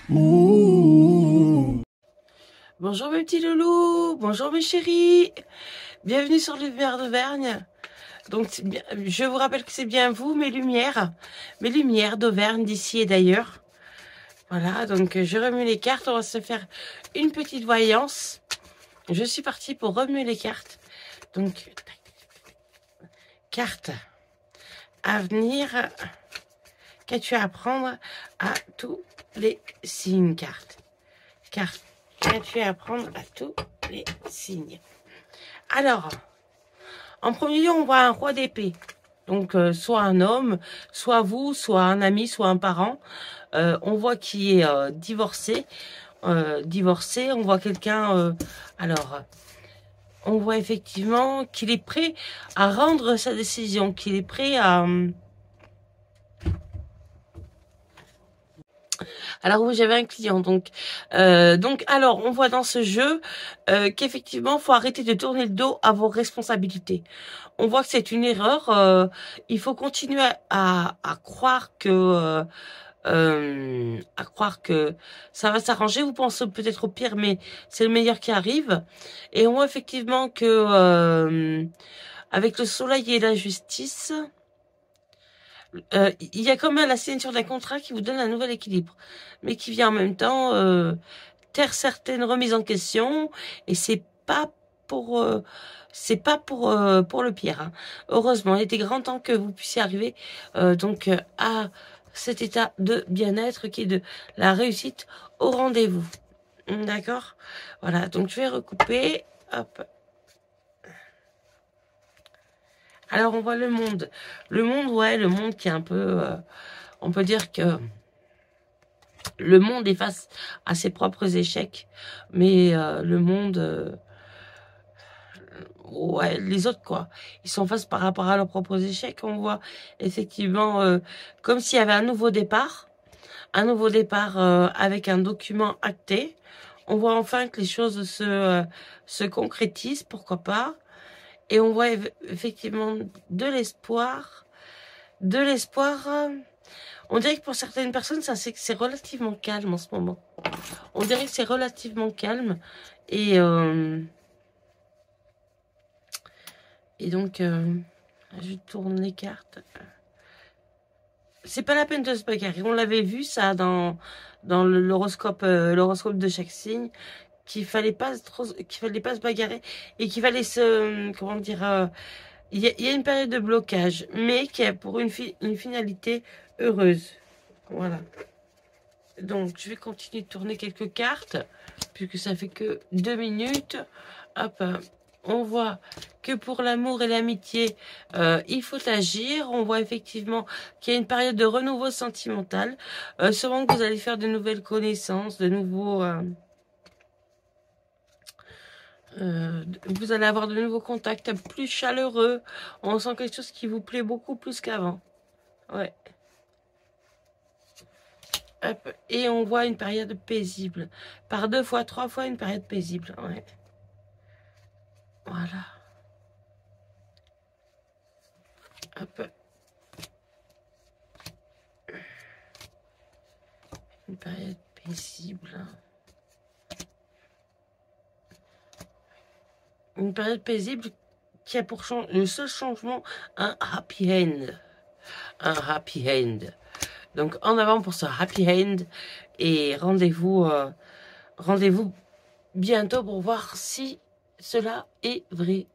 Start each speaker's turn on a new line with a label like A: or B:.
A: Bonjour mes petits loulous, bonjour mes chéris, bienvenue sur Lumière d'Auvergne. Donc je vous rappelle que c'est bien vous, mes lumières d'Auvergne, d'ici et d'ailleurs. Voilà, donc je remue les cartes, on va se faire une petite voyance. Je suis partie pour remuer les cartes. Donc, carte, avenir, qu'as-tu à apprendre à tous les signes, carte. Carte, qu'as-tu à apprendre à tous les signes. Alors, en premier lieu, on voit un roi d'épée. Donc, soit un homme, soit vous, soit un ami, soit un parent. On voit qui est divorcé. On voit quelqu'un... alors, on voit effectivement qu'il est prêt à rendre sa décision, qu'il est prêt à... Alors oui, j'avais un client, donc alors on voit dans ce jeu qu'effectivement, faut arrêter de tourner le dos à vos responsabilités. On voit que c'est une erreur. Il faut continuer à croire que ça va s'arranger. Vous pensez peut-être au pire, mais c'est le meilleur qui arrive. Et on voit effectivement que avec le soleil et la justice, il y a quand même la signature d'un contrat qui vous donne un nouvel équilibre, mais qui vient en même temps taire certaines remises en question, et c'est pas pour pour le pire. Hein. Heureusement, il était grand temps que vous puissiez arriver à cet état de bien-être qui est de la réussite au rendez-vous. D'accord? Voilà, donc je vais recouper. Hop. Alors on voit le monde. Le monde, ouais, le monde qui est un peu... on peut dire que le monde est face à ses propres échecs. Mais le monde... ouais, les autres, quoi. Ils sont face par rapport à leurs propres échecs. On voit effectivement comme s'il y avait un nouveau départ. Un nouveau départ avec un document acté. On voit enfin que les choses se concrétisent, pourquoi pas. Et on voit effectivement de l'espoir. De l'espoir. On dirait que pour certaines personnes, c'est relativement calme en ce moment. On dirait que c'est relativement calme. Et donc, je tourne les cartes. C'est pas la peine de se bagarrer. On l'avait vu ça dans l'horoscope de chaque signe, qu'il fallait pas se bagarrer et qu'il fallait comment dire, il y a une période de blocage, mais qui est pour une finalité heureuse. Voilà. Donc, je vais continuer de tourner quelques cartes, puisque ça fait que 2 minutes. Hop, on voit que pour l'amour et l'amitié, il faut agir. On voit effectivement qu'il y a une période de renouveau sentimental. Sûrement que vous allez faire de nouvelles connaissances, de nouveaux... vous allez avoir de nouveaux contacts plus chaleureux. On sent quelque chose qui vous plaît beaucoup plus qu'avant. Ouais. Hop, et on voit une période paisible. Par 2 fois, 3 fois, une période paisible. Ouais. Voilà. Hop. Une période paisible. Une période paisible qui a pour le seul changement un happy end. Un happy end. Donc en avant pour ce happy end. Et rendez-vous bientôt pour voir si cela est vrai.